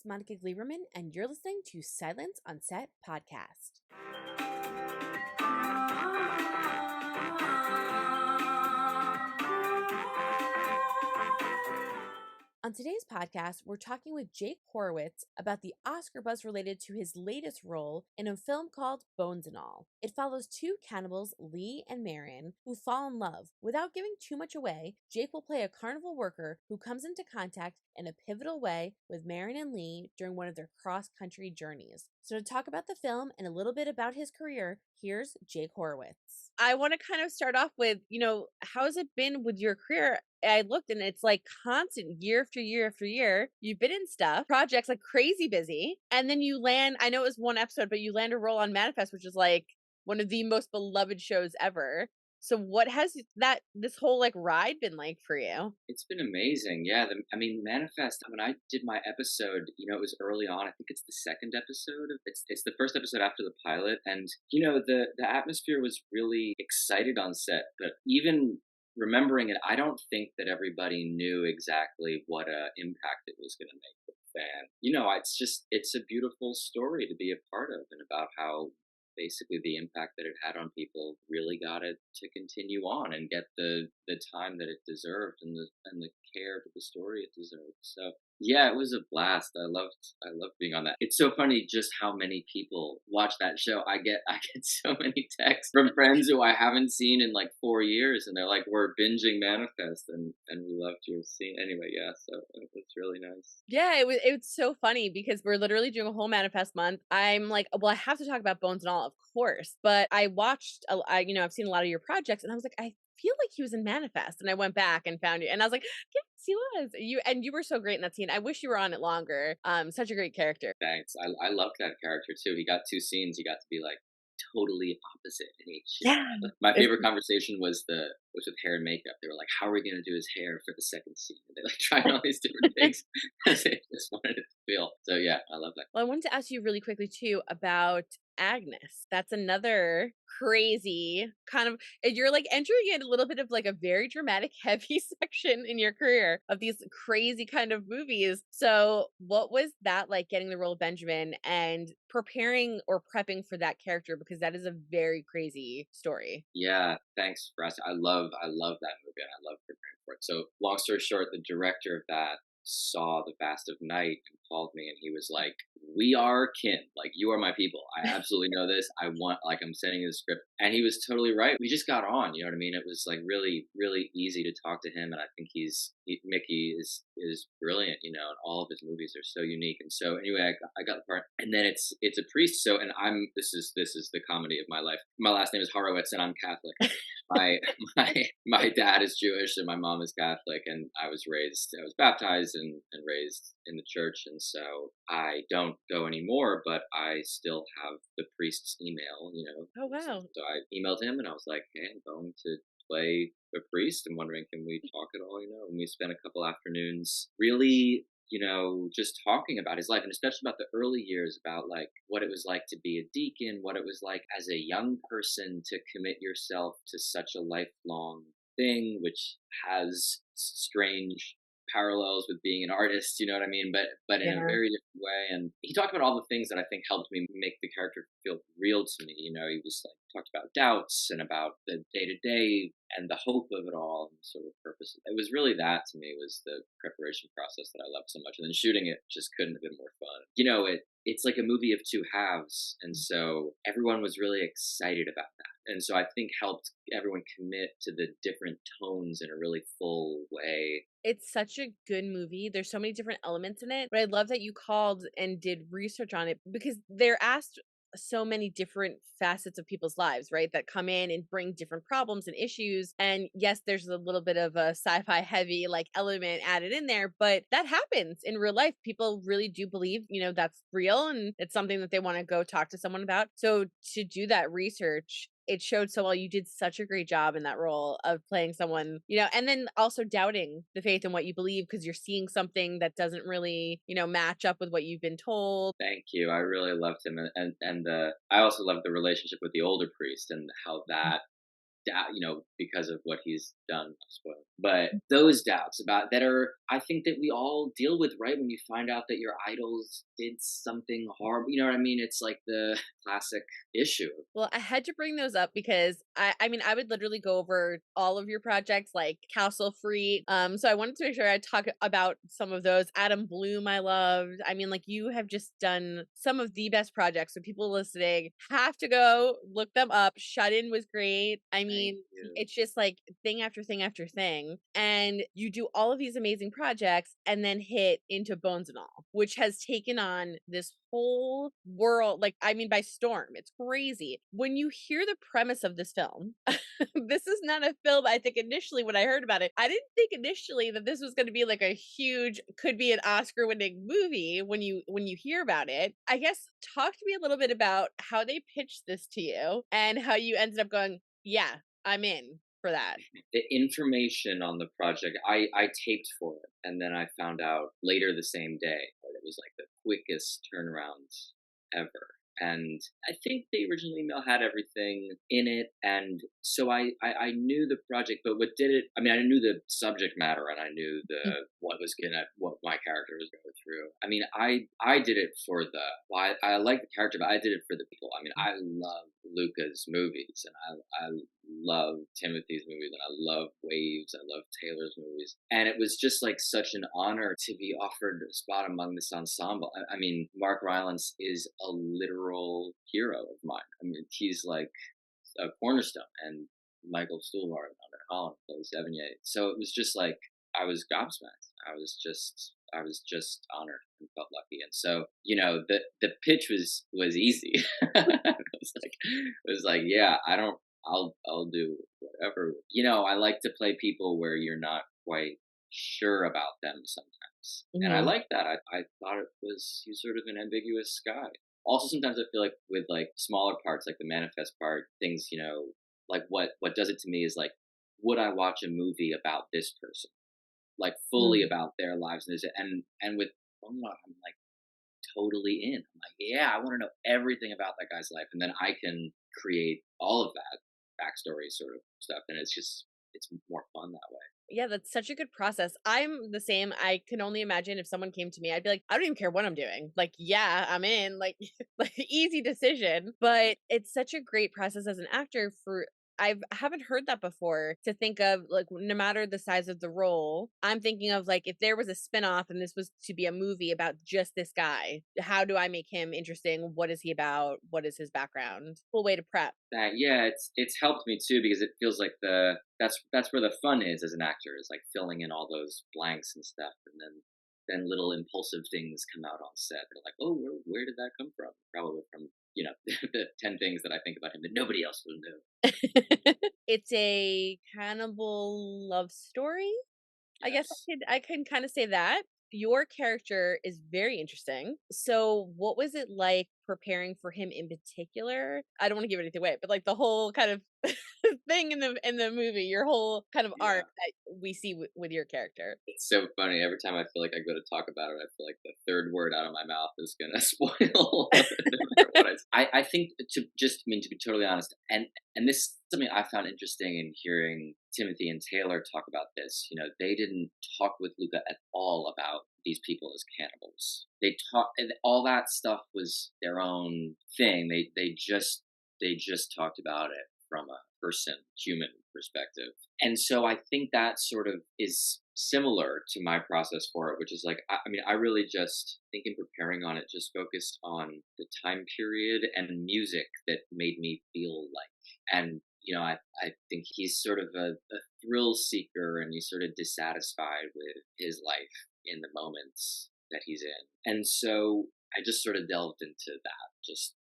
Monica Gleberman, and you're listening to Silence on Set podcast. On today's podcast, we're talking with Jake Horowitz about the Oscar buzz related to his latest role in a film called Bones and All. It follows two cannibals, Lee and Marion, who fall in love. Without giving too much away, Jake will play a carnival worker who comes into contact in a pivotal way with Marion and Lee during one of their cross-country journeys. So to talk about the film and a little bit about his career, here's Jake Horowitz. I want to kind of start off with, how has it been with your career? I looked and it's like constant year after year after year. You've been in stuff, projects like crazy busy. And then you land, I know it was one episode, but you land a role on Manifest, which is like one of the most beloved shows ever. So what has this whole like ride been like for you? It's been amazing. Yeah. Manifest, when I did my episode, it was early on. I think it's the second episode. It's the first episode after the pilot. And, the atmosphere was really excited on set. But even remembering it, I don't think that everybody knew exactly what impact it was going to make with the fan. It's a beautiful story to be a part of, and about how basically the impact that it had on people really got it to continue on and get the time that it deserved, and the care for the story it deserved. So yeah, it was a blast. I loved being on that. It's so funny just how many people watch that show. I get so many texts from friends who I haven't seen in like 4 years, and they're like, "We're binging Manifest, and we loved your scene." Anyway, yeah, so it's really nice. Yeah, it was so funny because we're literally doing a whole Manifest month. I'm like, well, I have to talk about Bones and All, of course, but I watched, I've seen a lot of your projects, and I was like, I feel like he was in Manifest, and I went back and found you, and I was like, yes, he was. You were so great in that scene. I wish you were on it longer. Such a great character. Thanks. I loved that character too. He got 2 scenes. He got to be like totally opposite in each. Yeah. My favorite conversation was with hair and makeup. They were like, "How are we gonna do his hair for the second scene?" And they like tried all these different things. They just wanted it to feel. So yeah, I love that. Well, I wanted to ask you really quickly too about Agnes. That's another crazy kind of, you're like entering in a little bit of like a very dramatic, heavy section in your career of these crazy kind of movies. So what was that like, getting the role of Benjamin and preparing or prepping for that character? Because that is a very crazy story. Yeah, thanks for asking. I love that movie, and I love preparing for it. So long story short, the director of that saw The Fast of Night and called me, and he was like, "We are kin. Like, you are my people. I absolutely know this. I'm sending you the script." And he was totally right. We just got on, you know what I mean? It was like really, really easy to talk to him. And I think Mickey is brilliant, and all of his movies are so unique. And so anyway, I got the part, and then it's a priest. So, and this is the comedy of my life. My last name is Horowitz, and I'm Catholic. my my dad is Jewish and my mom is Catholic, and I was baptized and raised in the church, and so I don't go anymore, but I still have the priest's email. Oh, wow. So I emailed him and I was like, "Hey, I'm going to play a priest. I'm wondering, can we talk at all?" And we spent a couple afternoons really, just talking about his life, and especially about the early years, about like what it was like to be a deacon, what it was like as a young person to commit yourself to such a lifelong thing, which has strange parallels with being an artist, you know what I mean? But in a very different way. And he talked about all the things that I think helped me make the character feel real to me. He was like talked about doubts and about the day to day and the hope of it all, and sort of purpose. It was really that, to me, was the preparation process that I loved so much. And then shooting it just couldn't have been more fun. It's like a movie of two halves, and so everyone was really excited about that, and so I think helped everyone commit to the different tones in a really full way. It's such a good movie. There's so many different elements in it, but I love that you called and did research on it, because they're asked so many different facets of people's lives, right? That come in and bring different problems and issues. And yes, there's a little bit of a sci-fi heavy like element added in there, but that happens in real life. People really do believe, that's real, and it's something that they want to go talk to someone about. So to do that research, it showed so well. You did such a great job in that role of playing someone, and then also doubting the faith in what you believe because you're seeing something that doesn't really, match up with what you've been told. Thank you. I really loved him, and I also loved the relationship with the older priest and how that doubt, because of what he's done. Spoiler. But those doubts about that are, I think that we all deal with, right? When you find out that your idols did something horrible, you know what I mean? It's like the classic issue. Well, I had to bring those up because I mean, I would literally go over all of your projects like Castle Free. So I wanted to make sure I talk about some of those. Adam Bloom, I loved. I mean, like you have just done some of the best projects. So people listening have to go look them up. Shut In was great. I Thank mean, you. it's just like thing after thing after thing. And you do all of these amazing projects and then hit into Bones and All, which has taken on this whole world, like, I mean, by storm. It's crazy. When you hear the premise of this film, this is not a film, I think initially when I heard about it, I didn't think initially that this was going to be like a huge, could be an Oscar winning movie when you hear about it. I guess talk to me a little bit about how they pitched this to you and how you ended up going, yeah, I'm in for that. The information on the project, I taped for it, and then I found out later the same day that it was like the quickest turnaround ever. And I think the original email had everything in it, and so I knew the project, but what did it? I mean, I knew the subject matter, and I knew what my character was going through. I mean, I did it for the. Well, I like the character, but I did it for the people. I mean, I love Luca's movies, and I love Timothy's movies, and I love Waves. I love Taylor's movies, and it was just like such an honor to be offered a spot among this ensemble. I mean, Mark Rylance is a literal hero of mine. I mean, he's like a cornerstone, and Michael Stuhlbarg and Hunter Holland plays Evanier. So it was just like I was gobsmacked. I was just honored and felt lucky. And so, the pitch was easy. it was like, yeah, I'll do whatever. I like to play people where you're not quite sure about them sometimes. And I Mhm. like that. I thought he was sort of an ambiguous guy. Also, sometimes I feel like with like smaller parts, like the manifest part, things, like what does it to me is like, would I watch a movie about this person, like fully Mm. about their lives, and with Bungalow, I'm like totally in. I'm like, yeah, I want to know everything about that guy's life, and then I can create all of that backstory sort of stuff, and it's more fun that way. Yeah, that's such a good process. I'm the same. I can only imagine if someone came to me, I'd be like, I don't even care what I'm doing. Like, yeah, I'm in. Like, like easy decision. But it's such a great process as an actor for I haven't heard that before to think of like no matter the size of the role, I'm thinking of like if there was a spinoff and this was to be a movie about just this guy, how do I make him interesting? What is he about? What is his background? Cool way to prep. That Yeah, it's helped me too because it feels like that's where the fun is as an actor is like filling in all those blanks and stuff, and then little impulsive things come out on set. They're like, oh, where did that come from? Probably from the 10 things that I think about him that nobody else will know. It's a cannibal love story. I guess Yes. I can kind of say that. Your character is very interesting. So, what was it like preparing for him in particular? I don't want to give anything away, but like the whole kind of thing in the movie, your whole kind of arc Yeah. that we see with your character. It's so funny. Every time I feel like I go to talk about it, I feel like the third word out of my mouth is gonna spoil no matter what I think to be totally honest, and this is something I found interesting in hearing Timothy and Taylor talk about this. They didn't talk with Luca at all about these people as cannibals. They talked, and all that stuff was their own thing. They just talked about it from a human perspective. And so I think that sort of is similar to my process for it, which is like, I mean, I really just think in preparing on it, just focused on the time period and music that made me feel like. And, I think he's sort of a thrill seeker and he's sort of dissatisfied with his life in the moments that he's in. And so I just sort of delved into that, just,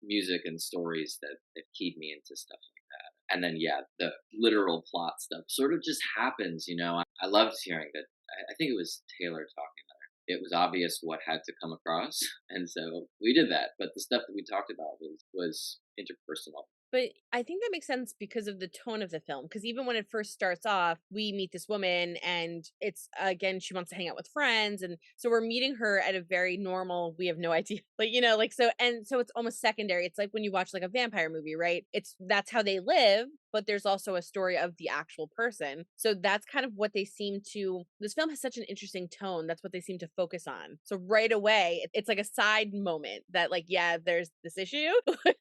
music and stories that keyed me into stuff like that. And then, yeah, the literal plot stuff sort of just happens. I loved hearing that. I think it was Taylor talking there. It was obvious what had to come across. And so we did that. But the stuff that we talked about was interpersonal. But I think that makes sense because of the tone of the film. Because even when it first starts off, we meet this woman, and it's again, she wants to hang out with friends. And so we're meeting her at a very normal, we have no idea. Like, like so, and so it's almost secondary. It's like when you watch like a vampire movie, right? It's that's how they live. but there's also a story of the actual person. So that's kind of what they seem to this film has such an interesting tone. That's what they seem to focus on. So right away, it's like a side moment that like, yeah, there's this issue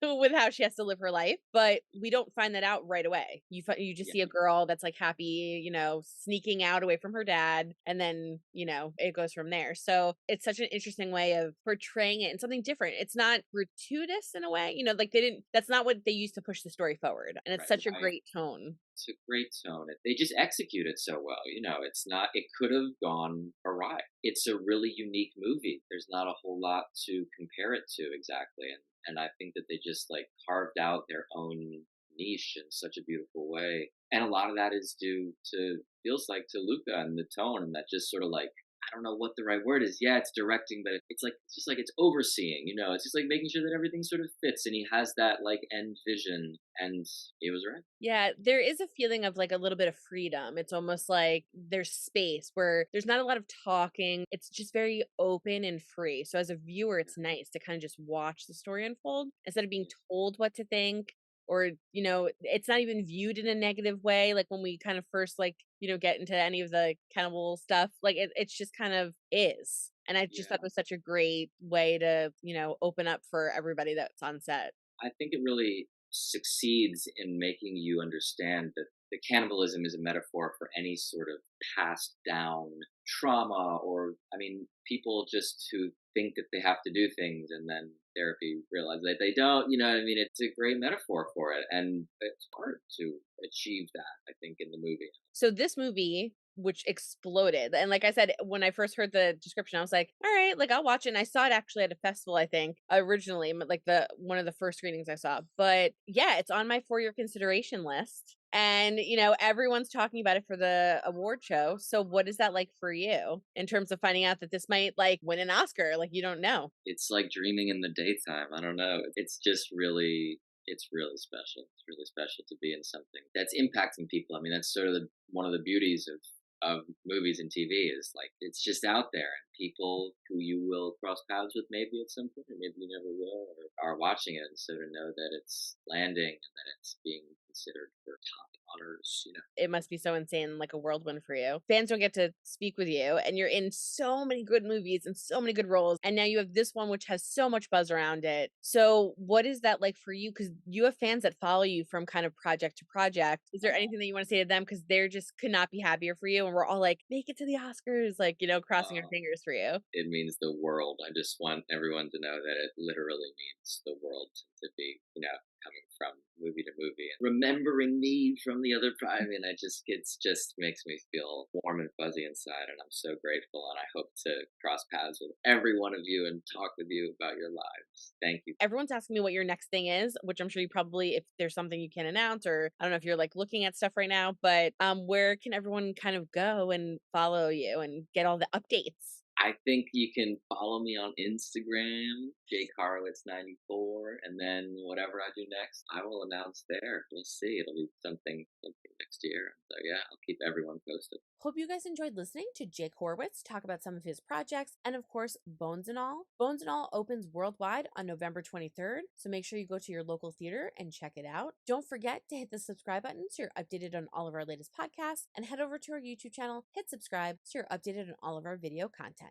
with how she has to live her life, but we don't find that out right away. You just Yeah, see a girl that's like happy, sneaking out away from her dad, and then, it goes from there. So it's such an interesting way of portraying it and something different. It's not gratuitous in a way, like that's not what they used to push the story forward. And it's right. such a great tone. It's a great tone. They just execute it so well. It's not. It could have gone awry. It's a really unique movie. There's not a whole lot to compare it to exactly, and I think that they just like carved out their own niche in such a beautiful way. And a lot of that is due to feels like to Luca and the tone and that just sort of like I don't know what the right word is. Yeah, it's directing, but it's just like it's overseeing. It's just like making sure that everything sort of fits, and he has that like end vision, and it was right. Yeah, there is a feeling of like a little bit of freedom. It's almost like there's space where there's not a lot of talking. It's just very open and free. So as a viewer, it's nice to kind of just watch the story unfold instead of being told what to think, or, it's not even viewed in a negative way. Like when we kind of first like, get into any of the cannibal stuff, like it's just kind of is. And I just thought Yeah, it was such a great way to, open up for everybody that's on set. I think it really succeeds in making you understand that the cannibalism is a metaphor for any sort of passed down trauma, or I mean, people just who think that they have to do things and then therapy realize that they don't. You know what I mean? It's a great metaphor for it, and it's hard to achieve that. I think in the movie. So this movie, which exploded, and like I said, when I first heard the description, I was like, "All right, like I'll watch it." And I saw it actually at a festival, I think, originally, like the one of the first screenings I saw. But yeah, it's on my for your consideration list. And everyone's talking about it for the award show. So what is that like for you in terms of finding out that this might like win an Oscar? Like you don't know. It's like dreaming in the daytime. I don't know. It's just really it's really special. It's really special to be in something that's impacting people. I mean, that's sort of one of the beauties of movies and TV is like it's just out there and people who you will cross paths with maybe at some point, or maybe you never will, or are watching it and so to know that it's landing and that it's being considered for top honors. It must be so insane, like a whirlwind for you. Fans don't get to speak with you, and you're in so many good movies and so many good roles. And now you have this one, which has so much buzz around it. So, what is that like for you? Because you have fans that follow you from kind of project to project. Is there anything that you want to say to them? Because they're just could not be happier for you. And we're all like, make it to the Oscars, like, crossing our Uh, fingers for you. it means the world. I just want everyone to know that it literally means the world to be, coming from movie to movie and remembering me from the other prime. And it's just makes me feel warm and fuzzy inside. And I'm so grateful. And I hope to cross paths with every one of you and talk with you about your lives. Thank you. Everyone's asking me what your next thing is, which I'm sure you probably, if there's something you can announce, or I don't know if you're like looking at stuff right now, but where can everyone kind of go and follow you and get all the updates? I think you can follow me on Instagram, Jake Horowitz 94, and then whatever I do next, I will announce there. We'll see. It'll be something next year. So yeah, I'll keep everyone posted. Hope you guys enjoyed listening to Jake Horowitz talk about some of his projects and, of course, Bones and All. Bones and All opens worldwide on November 23rd, so make sure you go to your local theater and check it out. Don't forget to hit the subscribe button so you're updated on all of our latest podcasts, and head over to our YouTube channel, hit subscribe so you're updated on all of our video content.